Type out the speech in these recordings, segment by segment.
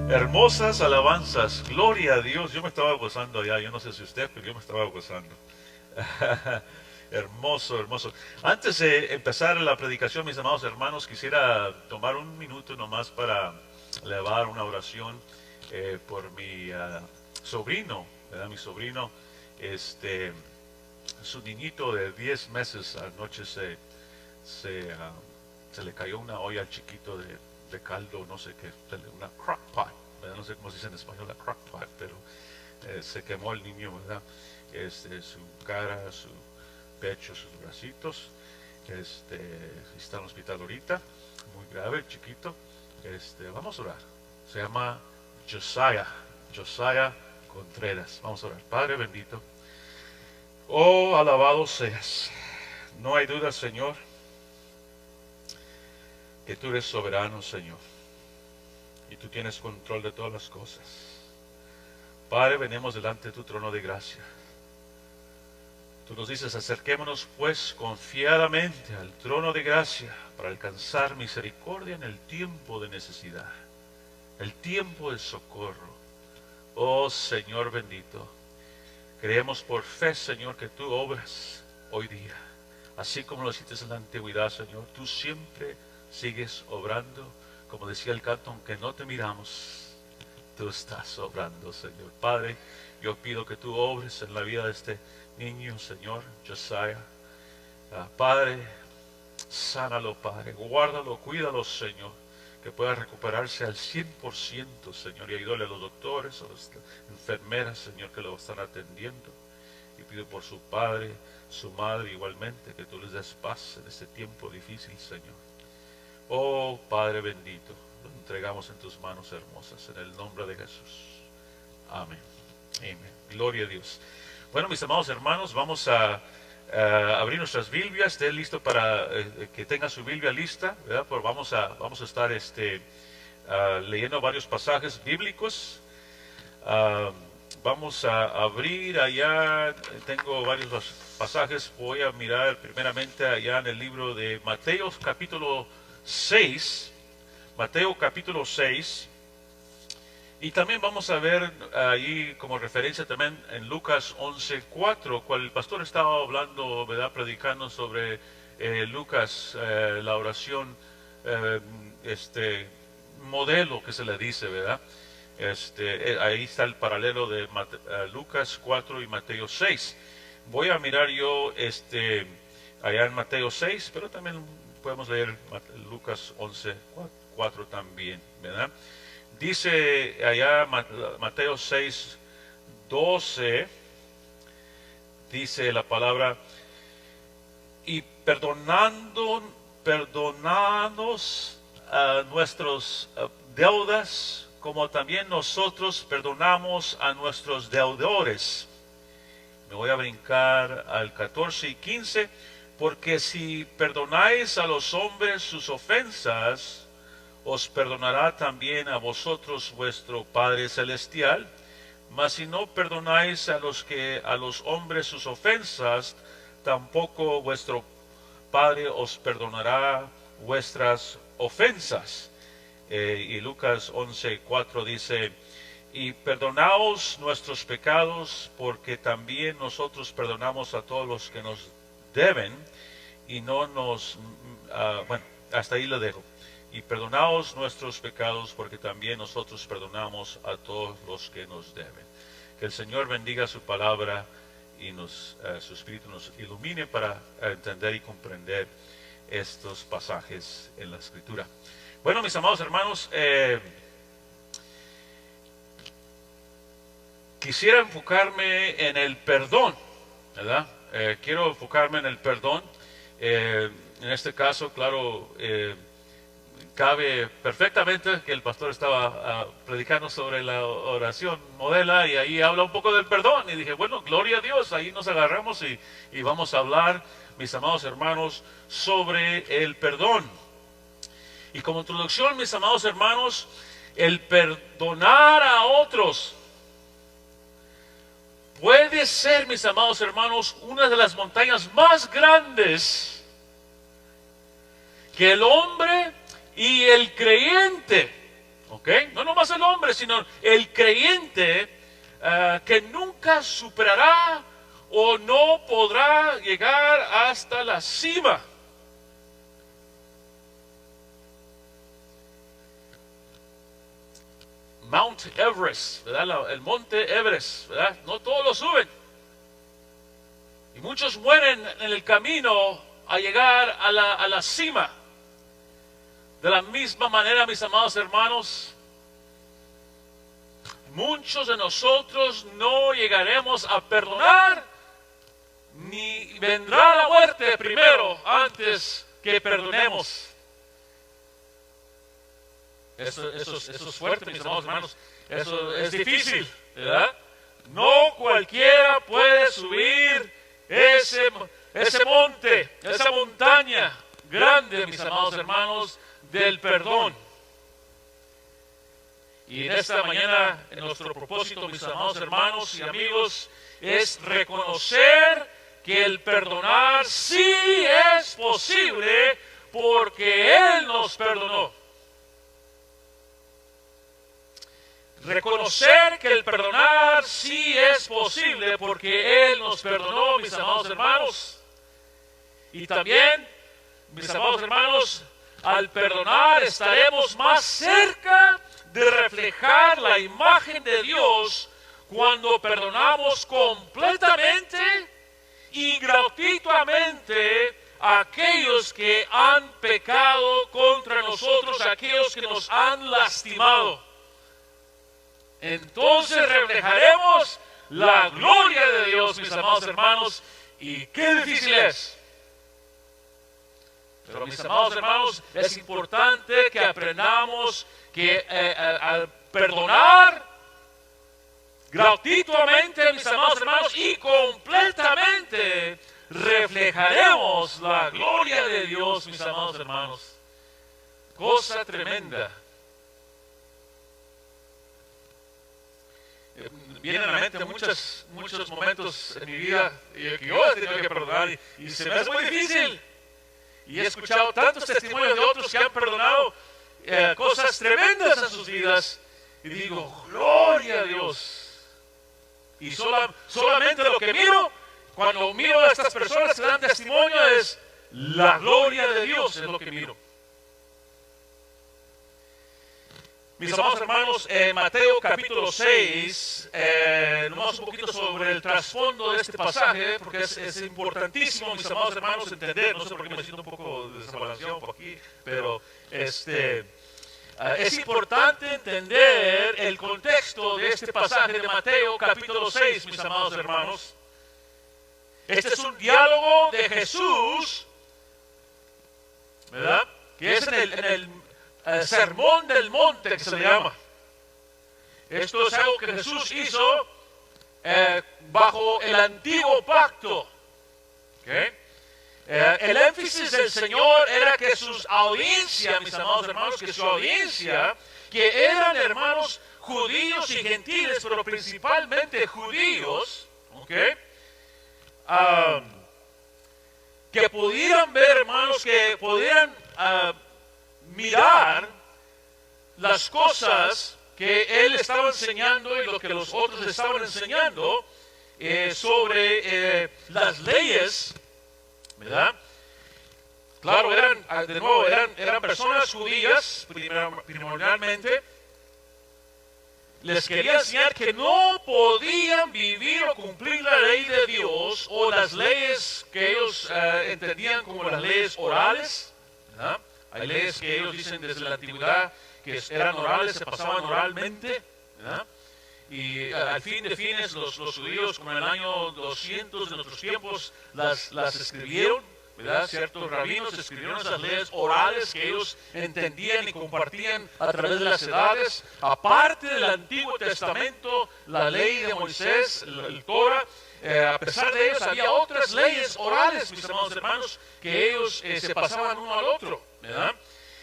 Hermosas alabanzas, gloria a Dios. Yo me estaba gozando allá, yo no sé si usted, pero yo me estaba gozando. Hermoso, hermoso. Antes de empezar la predicación, mis amados hermanos, quisiera tomar un minuto nomás para elevar una oración por mi sobrino, ¿verdad? Mi sobrino, este, su niñito de 10 meses, anoche se, ah, se le cayó una olla al chiquito de caldo, no sé qué, una crock pot, ¿verdad? No sé cómo se dice en español la crock pot, pero se quemó el niño, ¿verdad? Su cara, su pecho, sus bracitos, está en el hospital ahorita, muy grave, el chiquito. Vamos a orar. Se llama Josiah Contreras. Vamos a orar. Padre bendito, oh, alabado seas. No hay duda, Señor, que tú eres soberano, Señor, y tú tienes control de todas las cosas. Padre, venimos delante de tu trono de gracia. Tú nos dices, acerquémonos pues confiadamente al trono de gracia para alcanzar misericordia en el tiempo de necesidad, el tiempo de socorro. Oh Señor bendito, creemos por fe, Señor, que tú obras hoy día, así como lo hiciste en la antigüedad, Señor. Tú siempre sigues obrando, como decía el canto, aunque no te miramos, tú estás obrando, Señor. Padre, yo pido que tú obres en la vida de este niño, Señor, Josiah. Padre, sánalo, Padre, guárdalo, cuídalo, Señor, que pueda recuperarse al 100%, Señor, y ayúdale a los doctores, a las enfermeras, Señor, que lo están atendiendo. Y pido por su padre, su madre igualmente, que tú les des paz en este tiempo difícil, Señor. Oh Padre bendito, lo entregamos en tus manos hermosas, en el nombre de Jesús. Amén. Amén. Gloria a Dios. Bueno, mis amados hermanos, vamos a abrir nuestras Biblias. Esté listo para que tenga su Biblia lista, ¿verdad? Pues vamos a estar leyendo varios pasajes bíblicos. Vamos a abrir allá, tengo varios pasajes. Voy a mirar primeramente allá en el libro de Mateo capítulo 6. Mateo capítulo 6. Y también vamos a ver ahí como referencia también en Lucas 11:4, cual el pastor estaba hablando, ¿verdad? Predicando sobre Lucas, la oración, modelo que se le dice, ¿verdad? Ahí está el paralelo de Lucas 4 y Mateo 6. Voy a mirar yo allá en Mateo 6, pero también podemos leer Lucas 11:4 también, ¿verdad? Dice allá Mateo 6:12, dice la palabra, y perdonanos a nuestros deudas, como también nosotros perdonamos a nuestros deudores. Me voy a brincar al 14 y 15, porque si perdonáis a los hombres sus ofensas, os perdonará también a vosotros vuestro Padre Celestial. Mas si no perdonáis a los hombres sus ofensas, tampoco vuestro Padre os perdonará vuestras ofensas. Y Lucas 11:4 dice, y perdonaos nuestros pecados, porque también nosotros perdonamos a todos los que nos deben, y no nos... bueno, hasta ahí lo dejo. Y perdonaos nuestros pecados, porque también nosotros perdonamos a todos los que nos deben. Que el Señor bendiga su palabra y su Espíritu nos ilumine para entender y comprender estos pasajes en la Escritura. Bueno, mis amados hermanos, quisiera enfocarme en el perdón, ¿verdad? Quiero enfocarme en el perdón. En este caso, claro, cabe perfectamente que el pastor estaba predicando sobre la oración modela y ahí habla un poco del perdón. Y dije, bueno, gloria a Dios, ahí nos agarramos y vamos a hablar, mis amados hermanos, sobre el perdón. Y como introducción, mis amados hermanos, el perdonar a otros puede ser, mis amados hermanos, una de las montañas más grandes que el hombre y el creyente ¿Ok? No nomás el hombre, sino el creyente que nunca superará o no podrá llegar hasta la cima. Mount Everest, ¿verdad? El monte Everest, ¿verdad? No todos lo suben. Y muchos mueren en el camino a llegar a la cima. De la misma manera, mis amados hermanos, muchos de nosotros no llegaremos a perdonar, ni vendrá la muerte primero antes que perdonemos. Eso es fuerte, mis amados hermanos. Eso es difícil, ¿verdad? No cualquiera puede subir ese monte, esa montaña grande, mis amados hermanos, del perdón. Y en esta mañana, en nuestro propósito, mis amados hermanos y amigos, es reconocer que el perdonar sí es posible porque Él nos perdonó. Reconocer que el perdonar sí es posible porque Él nos perdonó, mis amados hermanos. Y también, mis amados hermanos, al perdonar estaremos más cerca de reflejar la imagen de Dios cuando perdonamos completamente y gratuitamente a aquellos que han pecado contra nosotros, a aquellos que nos han lastimado. Entonces reflejaremos la gloria de Dios, mis amados hermanos, y qué difícil es. Pero mis amados hermanos, es importante que aprendamos que al perdonar gratuitamente, mis amados hermanos, y completamente reflejaremos la gloria de Dios, mis amados hermanos. Cosa tremenda. Vienen a la mente muchos momentos en mi vida que yo he tenido que perdonar y se me hace muy difícil. Y he escuchado tantos testimonios de otros que han perdonado cosas tremendas en sus vidas. Y digo, gloria a Dios. Y solamente lo que miro, cuando miro a estas personas que dan testimonio, es la gloria de Dios, es lo que miro. Mis amados hermanos, en Mateo capítulo 6, nomás un poquito sobre el trasfondo de este pasaje, porque es importantísimo, mis amados hermanos, entender, no sé por qué me siento un poco de desbalanceado por aquí, pero es importante entender el contexto de este pasaje de Mateo capítulo 6, mis amados hermanos. Este es un diálogo de Jesús, ¿verdad? Que es en el Sermón del Monte, que se le llama. Esto es algo que Jesús hizo bajo el antiguo pacto. ¿Okay? El énfasis del Señor era que sus audiencias, mis amados hermanos, que su audiencia, que eran hermanos judíos y gentiles, pero principalmente judíos, ¿okay? Que pudieran ver, hermanos, que pudieran mirar las cosas que él estaba enseñando y lo que los otros estaban enseñando sobre las leyes, ¿verdad? Claro, eran personas judías primordialmente. Les quería enseñar que no podían vivir o cumplir la ley de Dios o las leyes que ellos entendían como las leyes orales, ¿verdad? Hay leyes que ellos dicen desde la antigüedad que eran orales, se pasaban oralmente, ¿verdad? Y al fin de fines los judíos, como en el año 200 de nuestros tiempos, las escribieron, ¿verdad? Ciertos rabinos escribieron esas leyes orales que ellos entendían y compartían a través de las edades. Aparte del Antiguo Testamento, la ley de Moisés, el Torah, a pesar de ellos había otras leyes orales, mis amados hermanos, que ellos se pasaban uno al otro, ¿verdad?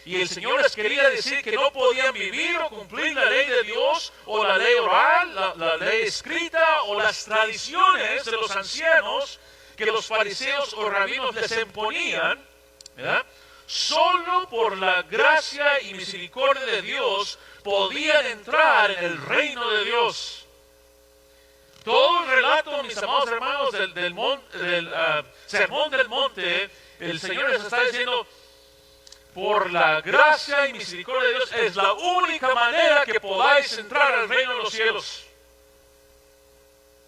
Y el Señor les quería decir que no podían vivir o cumplir la ley de Dios o la ley oral, la ley escrita o las tradiciones de los ancianos que los fariseos o rabinos les imponían, ¿verdad? Solo por la gracia y misericordia de Dios podían entrar en el reino de Dios. Todo el relato, mis amados hermanos, del Sermón del Monte, el Señor les está diciendo, por la gracia y misericordia de Dios, es la única manera que podáis entrar al reino de los cielos.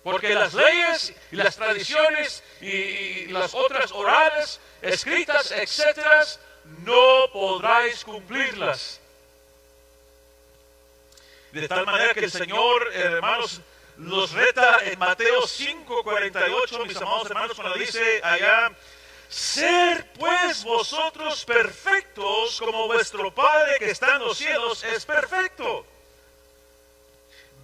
Porque las leyes y las tradiciones y las otras orales, escritas, etcétera, no podráis cumplirlas. De tal manera que el Señor, hermanos, los reta en Mateo 5:48, mis amados hermanos, cuando dice allá, ser pues vosotros perfectos como vuestro Padre que está en los cielos es perfecto.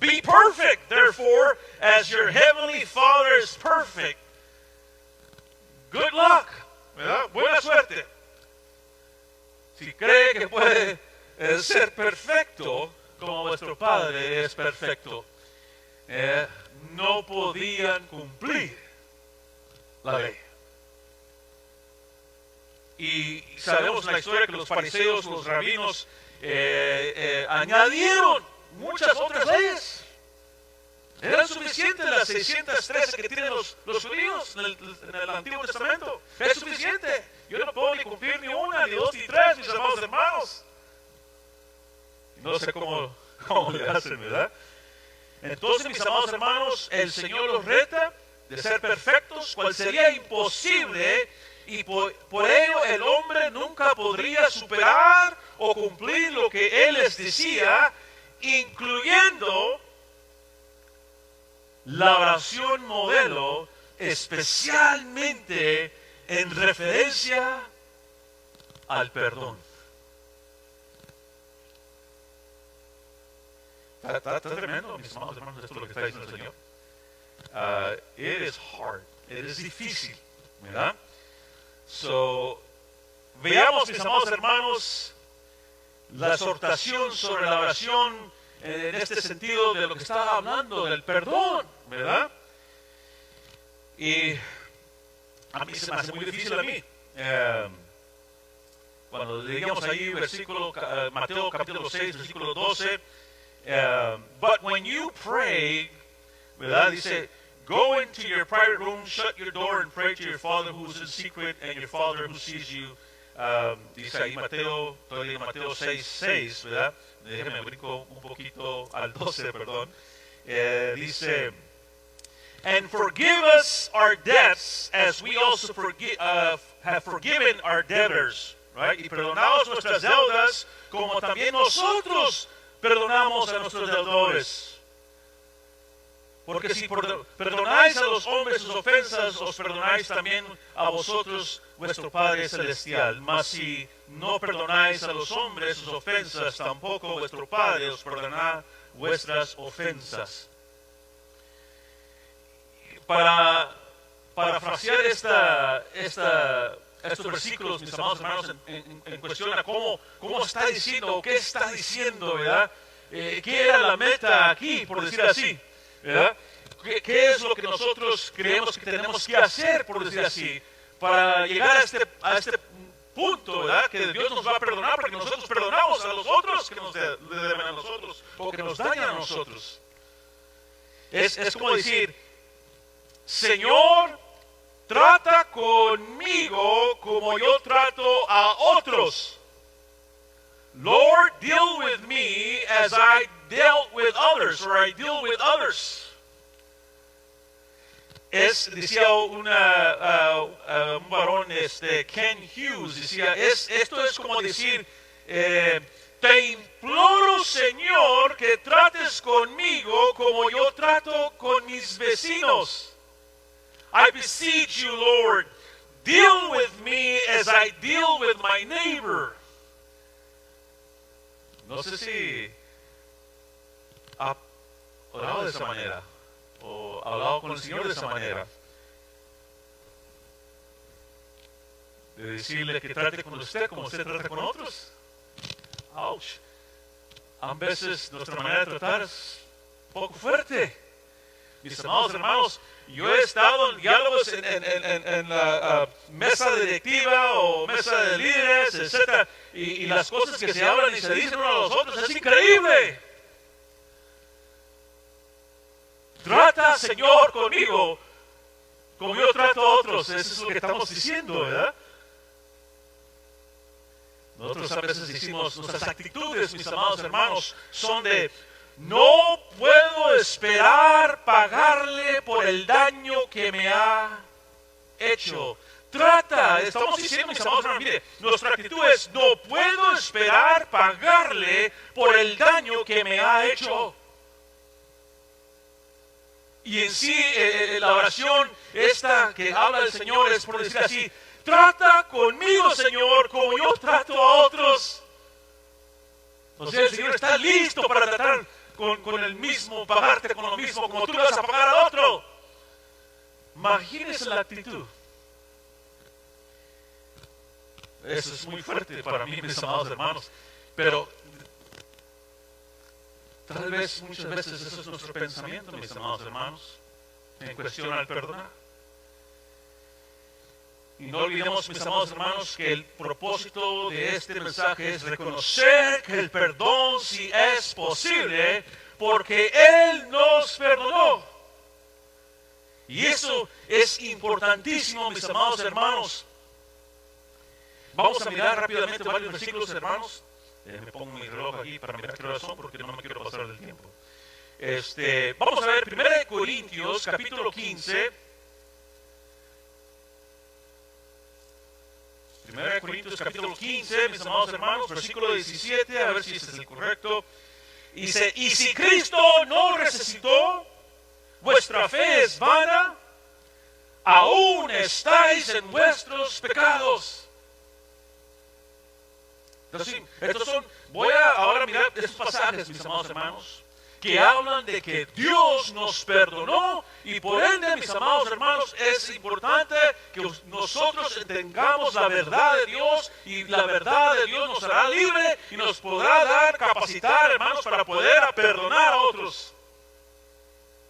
Be perfect, therefore, as your heavenly Father is perfect. Good luck, ¿verdad? Buena suerte. Si cree que puede ser perfecto como vuestro Padre es perfecto, no podían cumplir la ley. Y sabemos la historia que los fariseos, los rabinos, añadieron muchas otras leyes. Eran suficientes las 613 que tienen los judíos en el Antiguo Testamento. Es suficiente. Yo no puedo ni cumplir ni una, ni dos, ni tres, mis amados hermanos. No sé cómo le hacen, ¿verdad? Entonces, mis amados hermanos, el Señor los reta de ser perfectos, cual sería imposible, y por ello el hombre nunca podría superar o cumplir lo que Él les decía, incluyendo la oración modelo, especialmente en referencia al perdón. Está tremendo, mis amados hermanos, esto es lo que está diciendo el Señor. It is hard, es difícil, ¿verdad? Veamos, mis amados hermanos, la exhortación sobre la oración en este sentido de lo que está hablando, del perdón, ¿verdad? Y a mí se me hace muy difícil a mí. Cuando leíamos ahí versículo, Mateo capítulo 6, versículo 12, but when you pray, ¿verdad? Dice, go into your private room, shut your door, and pray to your Father who is in secret, and your Father who sees you. Dice ahí Mateo 6:6, ¿verdad? Déjeme brinco un poquito al 12, perdón. Dice, and forgive us our debts as we also have forgiven our debtors, right? Y perdonaos nuestras deudas como también nosotros perdonamos a nuestros deudores. Porque si perdonáis a los hombres sus ofensas, os perdonáis también a vosotros vuestro Padre Celestial. Mas si no perdonáis a los hombres sus ofensas, tampoco vuestro Padre os perdonará vuestras ofensas. Para parafrasear estos versículos, mis amados hermanos, en cuestión a cómo está diciendo, o qué está diciendo, ¿verdad? ¿Qué era la meta aquí, por decir así? ¿Verdad? ¿Qué es lo que nosotros creemos que tenemos que hacer, por decir así, para llegar a este punto, ¿verdad? Que Dios nos va a perdonar porque nosotros perdonamos a los otros que nos deben a nosotros o que nos dañan a nosotros. Es como decir, Señor, trata conmigo como yo trato a otros. Lord, deal with me as I dealt with others, or I deal with others. Decía un varón, Ken Hughes, decía, esto es como decir, te imploro, Señor, que trates conmigo como yo trato con mis vecinos. I beseech you, Lord, deal with me as I deal with my neighbor. No sé si ha orado de esa manera o hablado con el Señor de esa manera. De decirle que trate con usted como usted trata con otros. Ouch. A veces nuestra manera de tratar es un poco fuerte. Mis amados hermanos, yo he estado en diálogos en la mesa directiva o mesa de líderes, etc. Y las cosas que se hablan y se dicen unos a los otros, es increíble. Trata, Señor, conmigo como yo trato a otros. Eso es lo que estamos diciendo, ¿verdad? Nosotros a veces decimos, nuestras actitudes, mis amados hermanos, son de: no puedo esperar pagarle por el daño que me ha hecho. Estamos diciendo, mis amados hermanos, mire, nuestra actitud es: no puedo esperar pagarle por el daño que me ha hecho. Y en sí, la oración esta que habla el Señor es por decir así: trata conmigo, Señor, como yo trato a otros. O sea, el Señor está listo para tratar con el mismo, pagarte con lo mismo como tú le vas a pagar al otro. Imagínese la actitud. Eso es muy fuerte para mí, mis amados hermanos. Pero tal vez, muchas veces, eso es nuestro pensamiento, mis amados hermanos, en cuestión al perdonar. Y no olvidemos, mis amados hermanos, que el propósito de este mensaje es reconocer que el perdón sí es posible, porque Él nos perdonó. Y eso es importantísimo, mis amados hermanos. Vamos a mirar rápidamente varios versículos, hermanos. Me pongo mi reloj aquí para mirar qué razón, porque no me quiero pasar del tiempo. Vamos a ver 1 Corintios, capítulo 15. 1 Corintios, capítulo 15, mis amados hermanos, versículo 17, a ver si este es el correcto. Dice: y si Cristo no resucitó, vuestra fe es vana, aún estáis en vuestros pecados. Entonces, voy a ahora mirar estos pasajes, mis amados hermanos, que hablan de que Dios nos perdonó, y por ende, mis amados hermanos, es importante que nosotros tengamos la verdad de Dios, y la verdad de Dios nos hará libre y nos podrá capacitar, hermanos, para poder perdonar a otros.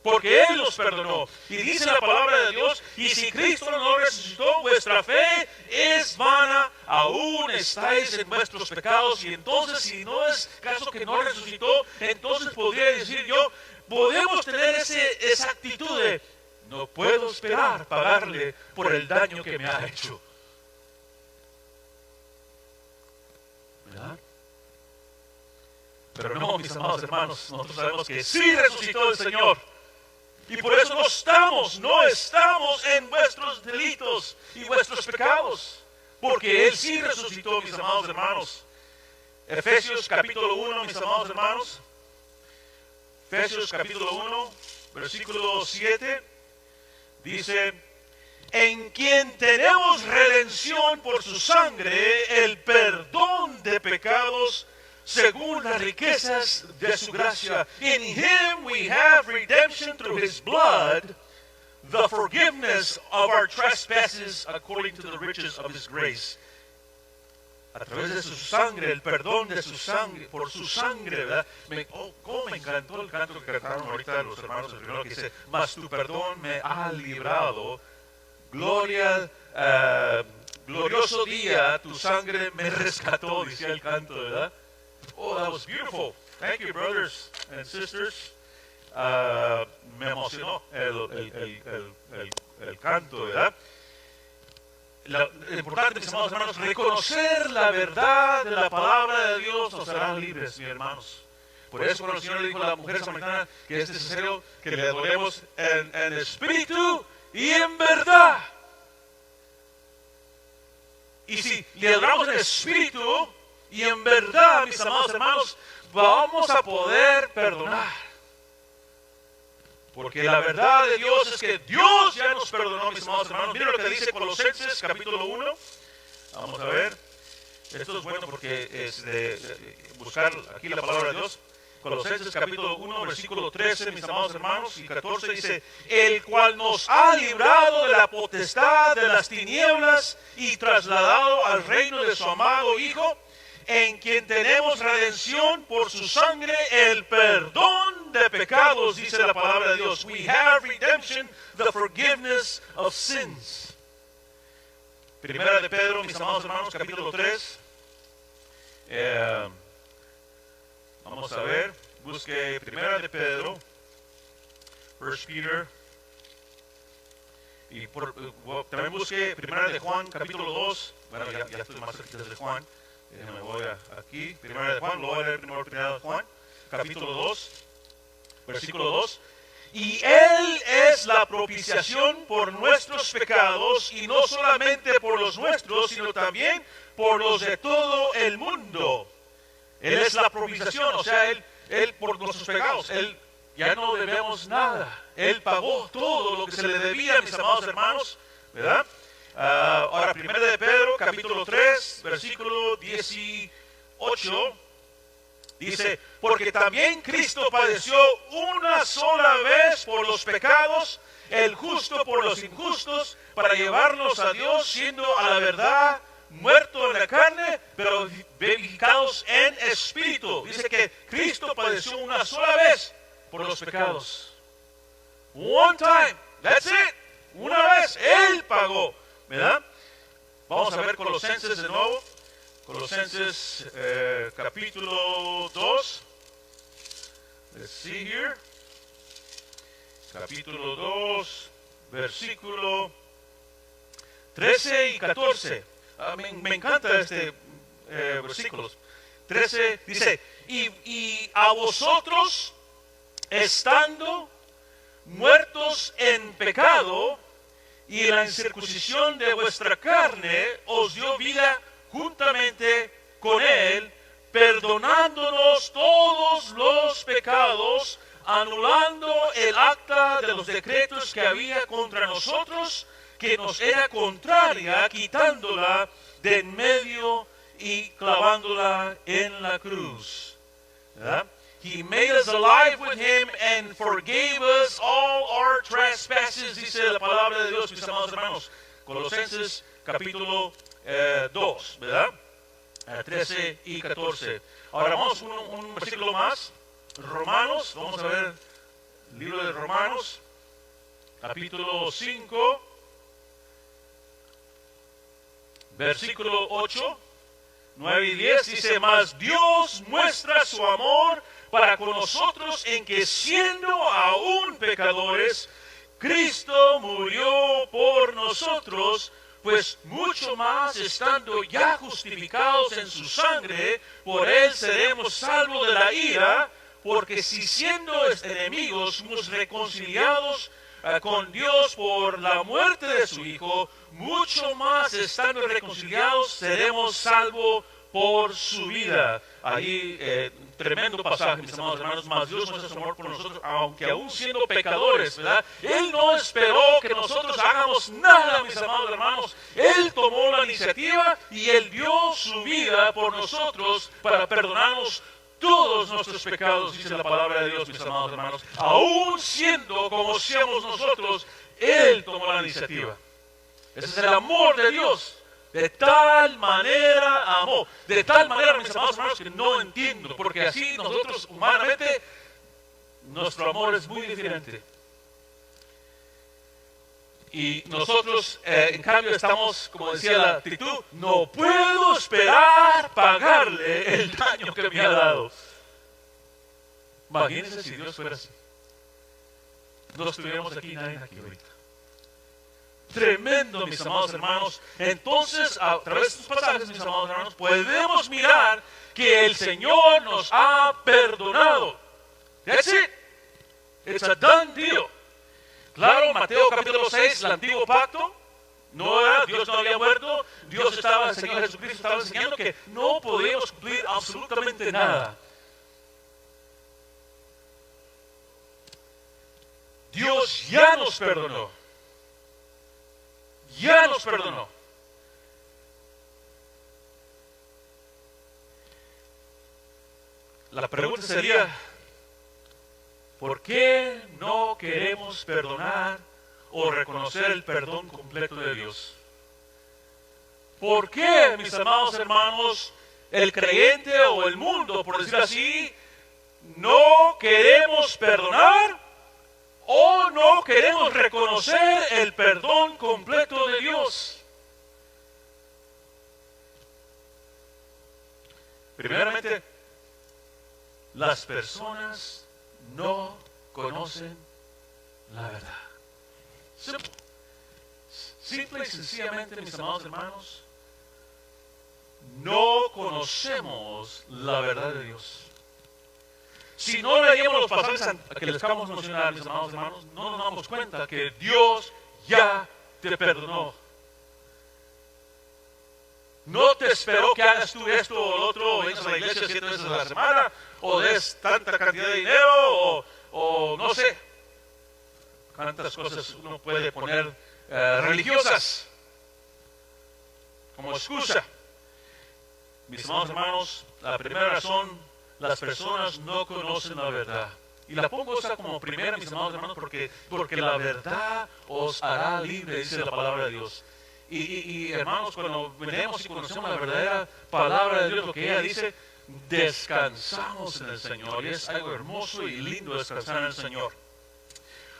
Porque Él los perdonó. Y dice la palabra de Dios: y si Cristo no resucitó, vuestra fe es vana, aún estáis en vuestros pecados. Y entonces, si no es caso que no resucitó, entonces podría decir yo, podemos tener esa actitud de: no puedo esperar pagarle por el daño que me ha hecho. ¿Verdad? Pero no, mis amados hermanos, nosotros sabemos que sí resucitó el Señor. Y por eso no estamos en vuestros delitos y vuestros pecados, porque Él sí resucitó, mis amados hermanos. Efesios capítulo 1, mis amados hermanos. Efesios capítulo 1, versículo 7, dice: en quien tenemos redención por su sangre, el perdón de pecados, según las riquezas de su gracia. In Him we have redemption through His blood, the forgiveness of our trespasses according to the riches of His grace. A través de su sangre, el perdón de su sangre, por su sangre, ¿verdad? Cómo me encantó el canto que cantaron ahorita los hermanos del primero, que dice: mas tu perdón me ha librado, gloria, glorioso día, tu sangre me rescató, decía el canto, ¿verdad? Oh, that was beautiful. Thank you, brothers and sisters. Me emocionó el canto, ¿verdad? Lo importante, mis amados hermanos, reconocer la verdad de la palabra de Dios nos hará libres, mis hermanos. Por eso cuando el Señor le dijo a la mujer samaritana que es necesario que le adoremos en espíritu y en verdad. Y si le adoramos en espíritu y en verdad, mis amados hermanos, vamos a poder perdonar. Porque la verdad de Dios es que Dios ya nos perdonó, mis amados hermanos. Miren lo que dice Colosenses capítulo 1. Vamos a ver. Esto es bueno porque es de buscar aquí la palabra de Dios. Colosenses capítulo 1, versículo 13, mis amados hermanos, y 14 dice: el cual nos ha librado de la potestad de las tinieblas y trasladado al reino de su amado Hijo, en quien tenemos redención por su sangre, el perdón de pecados, dice la palabra de Dios. We have redemption, the forgiveness of sins. Primera de Pedro, mis amados hermanos, capítulo 3. Vamos a ver, busque Primera de Pedro, 1 Peter. Y también busque Primera de Juan, capítulo 2. Bueno, ya estoy más cerca de Juan. Me voy aquí. Primera de Juan, lo voy a leer primero. Primera de Juan, capítulo 2, versículo 2. Y Él es la propiciación por nuestros pecados, y no solamente por los nuestros, sino también por los de todo el mundo. Él es la propiciación, o sea, Él por nuestros pecados. Él ya no debemos nada. Él pagó todo lo que se le debía, mis amados hermanos, ¿verdad? Ahora, Primera de Pedro, capítulo 3, versículo 18, dice, porque también Cristo padeció una sola vez por los pecados, el justo por los injustos, para llevarnos a Dios, siendo a la verdad muerto en la carne, pero vivificados en espíritu. Dice que Cristo padeció una sola vez por los pecados. One time, that's it. Una vez, Él pagó, ¿verdad? Vamos a ver Colosenses de nuevo. Colosenses capítulo 2. Let's see here. Capítulo 2, versículo 13 y 14. Me encanta este versículos. 13 dice, y a vosotros, estando muertos en pecado, y la incircuncisión de vuestra carne os dio vida juntamente con Él, perdonándonos todos los pecados, anulando el acta de los decretos que había contra nosotros, que nos era contraria, quitándola de en medio y clavándola en la cruz. ¿Verdad? He made us alive with Him and forgave us all our trespasses, dice la palabra de Dios, mis amados hermanos. Colosenses capítulo 2, ¿verdad? 13 y 14. Ahora vamos un versículo más. Romanos, vamos a ver el libro de Romanos, capítulo 5, versículo 8, 9 y 10, dice, mas Dios muestra su amor para con nosotros en que siendo aún pecadores, Cristo murió por nosotros, pues mucho más estando ya justificados en su sangre, por Él seremos salvos de la ira, porque si siendo enemigos fuimos reconciliados con Dios por la muerte de su Hijo, mucho más estando reconciliados seremos salvos por su vida. Ahí, tremendo pasaje, mis amados hermanos, mas Dios muestra su amor por nosotros, aunque aún siendo pecadores, ¿verdad? Él no esperó que nosotros hagamos nada, mis amados hermanos. Él tomó la iniciativa y Él dio su vida por nosotros para perdonarnos todos nuestros pecados, dice la palabra de Dios, mis amados hermanos. Aún siendo como seamos nosotros, Él tomó la iniciativa. Ese es el amor de Dios. De tal manera amó. De tal manera, mis amados hermanos, que no entiendo. Porque así nosotros humanamente, nuestro amor es muy diferente. Y nosotros, en cambio, estamos, como decía la actitud, no puedo esperar pagarle el daño que me ha dado. Imagínense si Dios fuera así. No estuviéramos aquí, nadie aquí ahorita. Tremendo, mis amados hermanos. Entonces, a través de estos pasajes, mis amados hermanos, podemos mirar que el Señor nos ha perdonado. That's it. It's a done deal. Claro, Mateo capítulo 6, el antiguo pacto, Dios no había muerto, el Señor Jesucristo estaba enseñando que no podíamos cumplir absolutamente nada. Dios ya nos perdonó. Ya nos perdonó. La pregunta sería, ¿por qué no queremos perdonar o reconocer el perdón completo de Dios? ¿Por qué, mis amados hermanos, el creyente o el mundo, por decir así, no queremos perdonar o no queremos reconocer el perdón completo de Dios. Primeramente, las personas no conocen la verdad. Simple y sencillamente, mis amados hermanos, no conocemos la verdad de Dios. Si no leemos los pasajes que les acabamos de mencionar, mis amados hermanos, no nos damos cuenta que Dios ya te perdonó. No te esperó que hagas tú esto o lo otro, o vengas a la iglesia 7 veces a la semana, o des tanta cantidad de dinero, o no sé. Cuántas cosas uno puede poner religiosas como excusa. Mis amados hermanos, la primera razón, las personas no conocen la verdad. Y la pongo esa como primera, mis amados hermanos, porque la verdad os hará libre, dice la palabra de Dios. Y hermanos, cuando venimos y conocemos la verdadera palabra de Dios, lo que ella dice, descansamos en el Señor. Y es algo hermoso y lindo descansar en el Señor.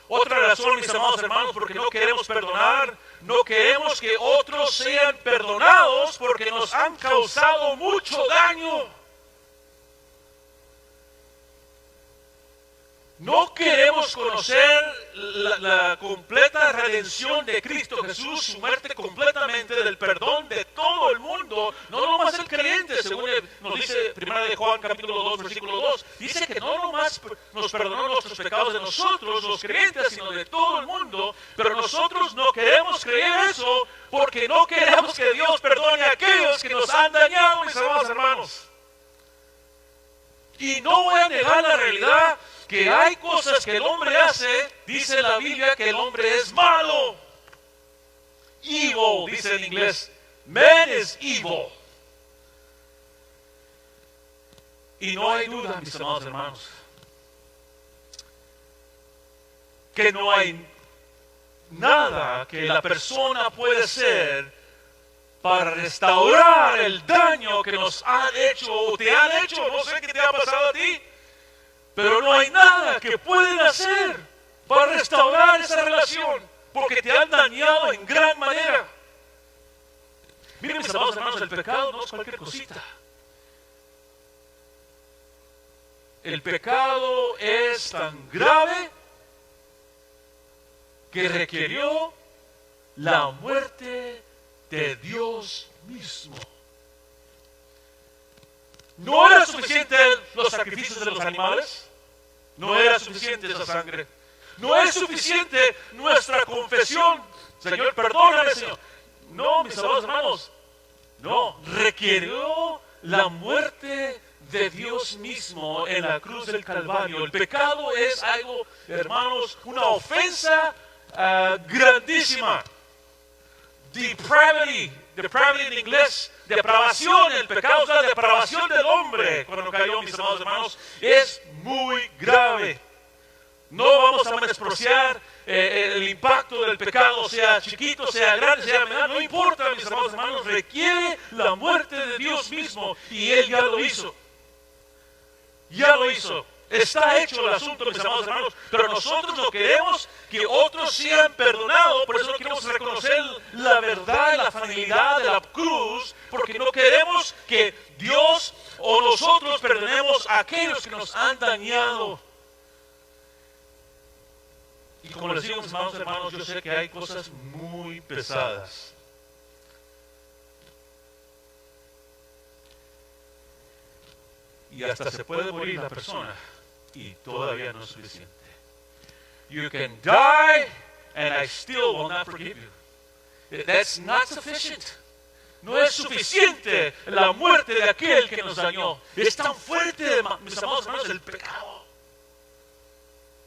Otra razón, mis amados hermanos, porque no queremos perdonar, no queremos que otros sean perdonados porque nos han causado mucho daño. No queremos conocer la completa redención de Cristo Jesús, su muerte completamente del perdón de todo el mundo, no nomás el creyente, según nos dice 1 de Juan capítulo 2, versículo 2, dice que no nomás nos perdonó nuestros pecados de nosotros, los creyentes, sino de todo el mundo, pero nosotros no queremos creer eso porque no queremos que Dios perdone a aquellos que nos han dañado, mis amados hermanos. Y no voy a negar la realidad que hay cosas que el hombre hace, dice la Biblia que el hombre es malo. Evil, dice en inglés. Man is evil. Y no hay duda, mis amados hermanos, que no hay nada que la persona puede hacer para restaurar el daño que nos han hecho o te han hecho. No sé qué te ha pasado a ti, pero no hay nada que pueden hacer para restaurar esa relación, porque te han dañado en gran manera. Miren, mis amados hermanos, el pecado no es cualquier cosita. El pecado es tan grave que requirió la muerte de Dios mismo. ¿No era suficiente los sacrificios de los animales? ¿No era suficiente esa sangre? ¿No es suficiente nuestra confesión? Señor, perdóname, Señor. No, mis amados hermanos, no, requirió la muerte de Dios mismo en la cruz del Calvario. El pecado es algo, hermanos, una ofensa grandísima. Depravity en inglés, depravación, el pecado es la depravación del hombre. Cuando cayó, mis amados hermanos, es muy grave. No vamos a menospreciar el impacto del pecado, sea chiquito, sea grande, sea menor, no importa, mis amados hermanos, requiere la muerte de Dios mismo y Él ya lo hizo. Ya lo hizo. Está hecho el asunto, mis amados hermanos, pero nosotros no queremos que otros sean perdonados, por eso no queremos reconocer la verdad y la finalidad de la cruz, porque no queremos que Dios o nosotros perdonemos a aquellos que nos han dañado. Y como les digo, mis amados hermanos, yo sé que hay cosas muy pesadas. Y hasta se puede morir la persona y todavía no es suficiente. You can die and I still will not forgive you. That's not sufficient. No es suficiente la muerte de aquel que nos dañó. Es tan fuerte, mis amados hermanos, el pecado.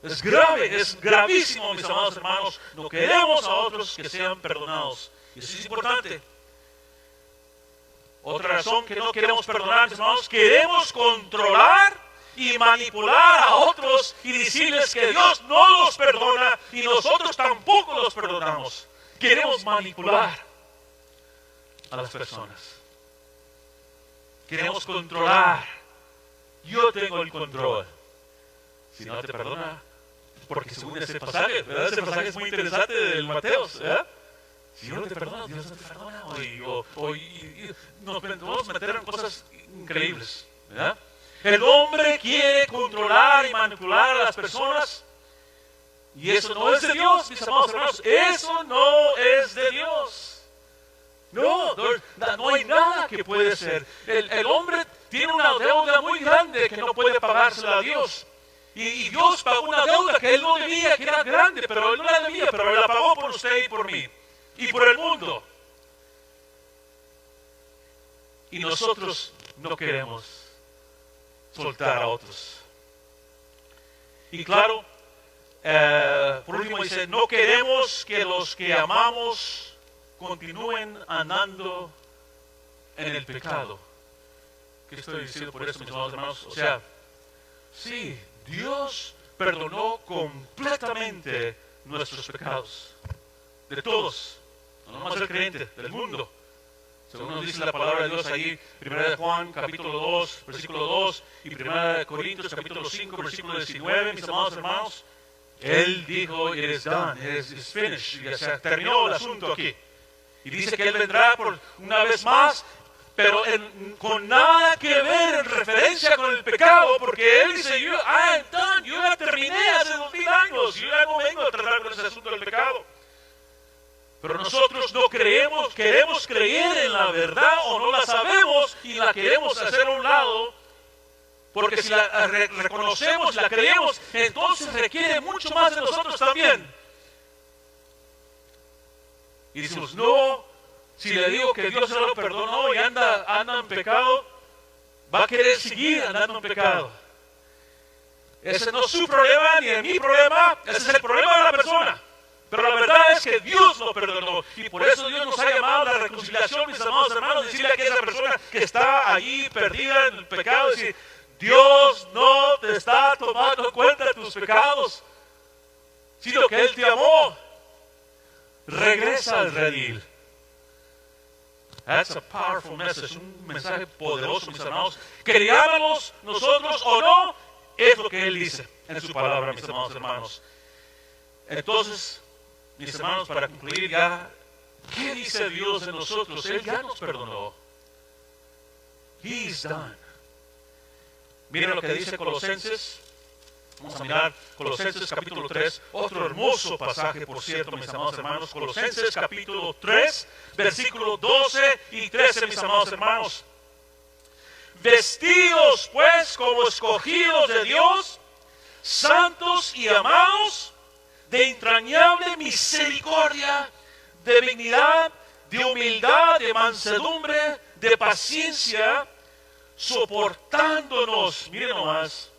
Es grave, es gravísimo, mis amados hermanos. No queremos a otros que sean perdonados. Y eso es importante. Otra razón que no queremos perdonar, mis hermanos, queremos controlar y manipular a otros y decirles que Dios no los perdona y nosotros tampoco los perdonamos. Queremos manipular a las personas. queremos controlar. Yo tengo el control. Si no te perdona, porque según ese pasaje, ¿verdad? Ese pasaje es muy interesante del Mateos, ¿verdad? Si yo no te perdono, Dios no te perdona. Nos podemos meter en cosas increíbles, ¿verdad? El hombre quiere controlar y manipular a las personas. Y eso no es de Dios, mis amados hermanos. Eso no es de Dios. No hay nada que puede ser. El hombre tiene una deuda muy grande que no puede pagársela a Dios. Y Dios pagó una deuda que Él no debía, que era grande, pero Él no la debía, pero Él la pagó por usted y por mí. Y por el mundo. Y nosotros no queremos soltar a otros. Y claro, por último dice, no queremos que los que amamos continúen andando en el pecado. ¿Qué estoy diciendo por eso, mis amados hermanos? O sea, sí, Dios perdonó completamente nuestros pecados. De todos. No nomás del creyente, del mundo. Según nos dice la palabra de Dios ahí, 1 de Juan, capítulo 2, versículo 2, y 1 de Corintios, capítulo 5, versículo 19, mis amados hermanos, Él dijo, it is done, it is finished, ya se terminó el asunto aquí. Y dice que Él vendrá por una vez más, pero con nada que ver en referencia con el pecado, porque Él dice, yo ya terminé hace 2000 años, yo ya no vengo a tratar con ese asunto del pecado. Pero nosotros no creemos, queremos creer en la verdad o no la sabemos y la queremos hacer a un lado, porque si la reconocemos, la creemos, entonces requiere mucho más de nosotros también. Y decimos, no, si le digo que Dios se lo perdonó y anda en pecado, va a querer seguir andando en pecado. Ese no es su problema ni es mi problema, ese es el problema de la persona. Pero la verdad es que Dios lo perdonó. Y por eso Dios nos ha llamado a la reconciliación, mis amados hermanos, decirle a aquella persona que está allí perdida en el pecado, decir, Dios no te está tomando en cuenta tus pecados, sino que Él te amó. Regresa al redil. That's a powerful message, un mensaje poderoso, mis amados. Creámoslo nosotros o no, es lo que Él dice en su palabra, mis amados hermanos. Entonces, mis hermanos, para concluir ya, ¿qué dice Dios de nosotros? Él ya nos perdonó. He's done. Miren lo que dice Colosenses. Vamos a mirar Colosenses capítulo 3, otro hermoso pasaje, por cierto, mis amados hermanos. Colosenses capítulo 3, versículos 12 y 13, mis amados hermanos. Vestidos pues como escogidos de Dios, santos y amados, de entrañable misericordia, de benignidad, de humildad, de mansedumbre, de paciencia, soportándonos, miren nomás,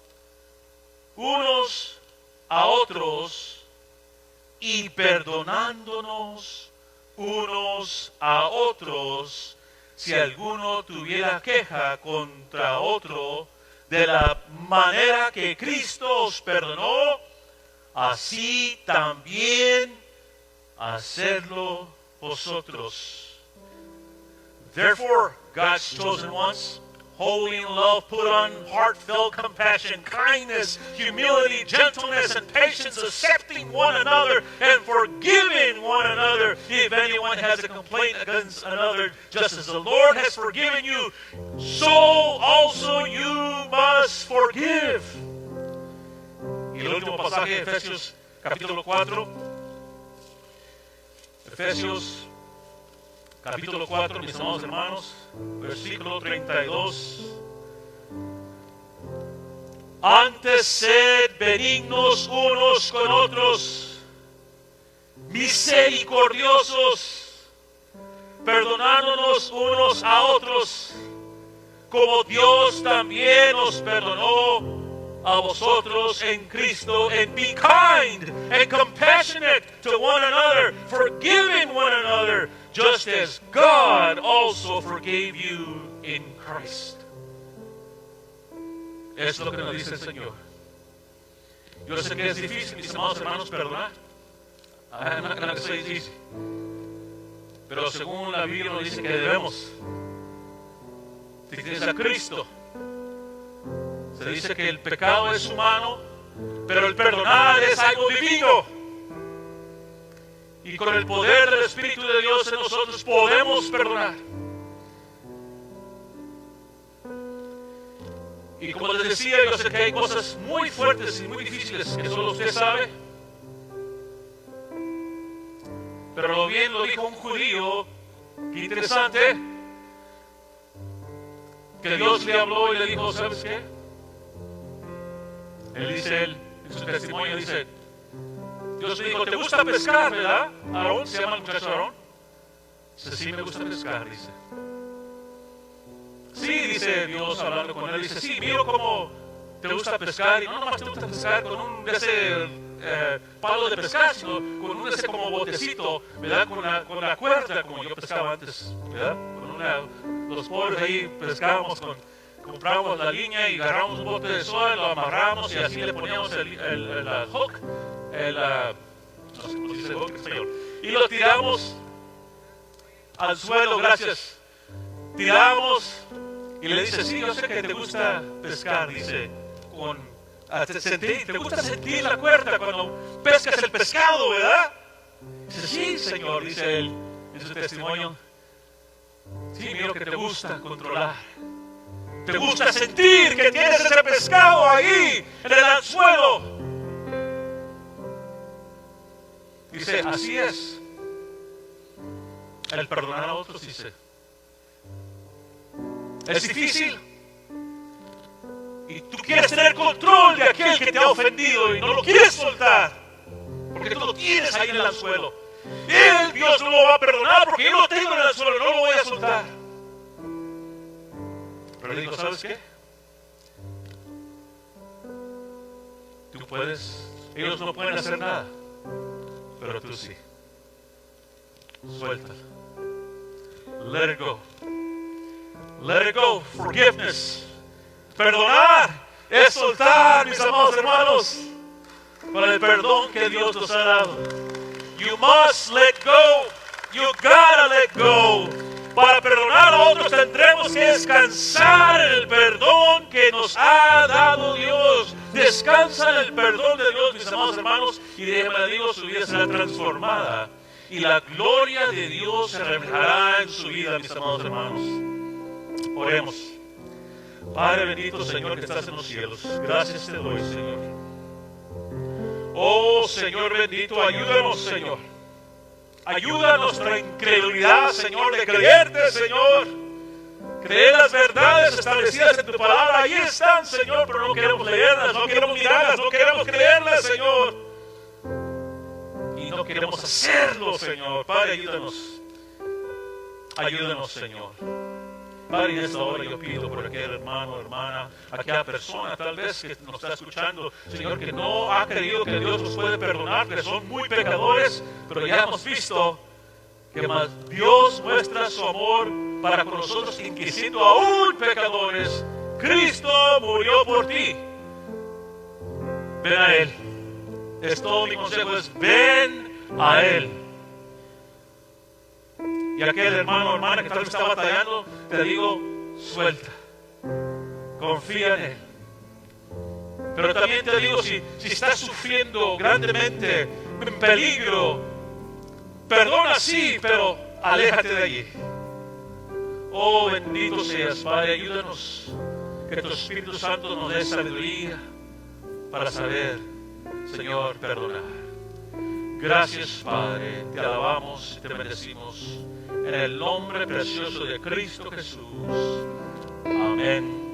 unos a otros y perdonándonos unos a otros, si alguno tuviera queja contra otro, de la manera que Cristo os perdonó, así también hacerlo vosotros. Therefore, God's chosen ones, holy in love, put on heartfelt compassion, kindness, humility, gentleness, and patience, accepting one another and forgiving one another if anyone has a complaint against another, just as the Lord has forgiven you, so also you must forgive. Y el último pasaje, Efesios capítulo 4. Efesios capítulo 4, mis amados hermanos, versículo 32. Antes sed benignos unos con otros, misericordiosos, perdonándonos unos a otros, como Dios también os perdonó a vosotros en Cristo, and be kind and compassionate to one another, forgiving one another, just as God also forgave you in Christ. Es lo que nos dice el Señor. Yo sé que es difícil, mis amados hermanos, perdonar. I'm not going to say it's easy. Pero según la Biblia nos dice que debemos. que tienes a Cristo. Se dice que el pecado es humano, pero el perdonar es algo divino. Y con el poder del Espíritu de Dios en nosotros podemos perdonar. Y como les decía, yo sé que hay cosas muy fuertes y muy difíciles que solo usted sabe. Pero lo bien lo dijo un judío, qué interesante, que Dios le habló y le dijo, ¿sabes qué? Él dice, en su testimonio dice, Dios le dijo, ¿te gusta pescar, verdad? Aarón, se llama el muchacho Aarón. Dice, sí, me gusta pescar, dice. Sí, dice Dios hablando con él, dice, sí, miro cómo te gusta pescar, y no nomás te gusta pescar con un de ese palo de pescar, sino con un de ese como botecito, ¿verdad? Con la cuerda, como yo pescaba antes, ¿verdad? Los pobres ahí pescábamos, comprábamos la línea y agarramos un bote de soda, lo amarramos y así le poníamos el hook, no sé cómo se dice hook en español, y lo tiramos al suelo, gracias. Tiramos y le dice, sí, yo sé que te gusta pescar, dice, te gusta sentir la cuerda cuando pescas el pescado, ¿verdad? Dice, sí, Señor, dice él en su testimonio. Sí, miro que te gusta controlar. Te gusta sentir que tienes ese pescado ahí en el anzuelo. Dice, así es. El perdonar a otros, dice, es difícil. Y tú quieres tener control de aquel que te ha ofendido y no lo quieres soltar, porque tú lo tienes ahí en el anzuelo. Dios no lo va a perdonar porque yo lo tengo en el anzuelo, no lo voy a soltar. Pero le digo, ¿sabes qué? Tú puedes, ellos no pueden hacer nada, pero tú sí. Suéltalo. Let it go. Let it go. Forgiveness. Perdonar es soltar, mis amados hermanos, con el perdón que Dios nos ha dado. You must let go. You gotta let go. Para perdonar a otros tendremos que descansar en el perdón que nos ha dado Dios. Descansa en el perdón de Dios, mis amados hermanos, y déjeme le digo, su vida será transformada. Y la gloria de Dios se reflejará en su vida, mis amados hermanos. Oremos. Padre bendito, Señor, que estás en los cielos, gracias te doy, Señor. Oh, Señor bendito, ayúdanos, Señor. Ayuda a nuestra incredulidad, Señor, de creerte, Señor. Creer las verdades establecidas en tu palabra, ahí están, Señor, pero no queremos leerlas, no queremos mirarlas, no queremos creerlas, Señor. Y no queremos hacerlo, Señor. Padre, ayúdanos. Ayúdanos, Señor. Padre, en esta hora yo pido por aquel hermano, hermana, aquella persona tal vez que nos está escuchando, Señor, que no ha creído que Dios nos puede perdonar, que son muy pecadores, pero ya hemos visto que más Dios muestra su amor para con nosotros, y que siendo aún pecadores, Cristo murió por ti. Ven a Él. Es todo mi consejo, es ven a Él. Y aquel hermano o hermana que tal vez está batallando, te digo, suelta. Confía en Él. Pero también te digo, si estás sufriendo grandemente, en peligro, perdona sí, pero aléjate de allí. Oh, bendito seas, Padre, ayúdanos. Que tu Espíritu Santo nos dé sabiduría para saber, Señor, perdonar. Gracias, Padre, te alabamos y te bendecimos en el nombre precioso de Cristo Jesús. Amén.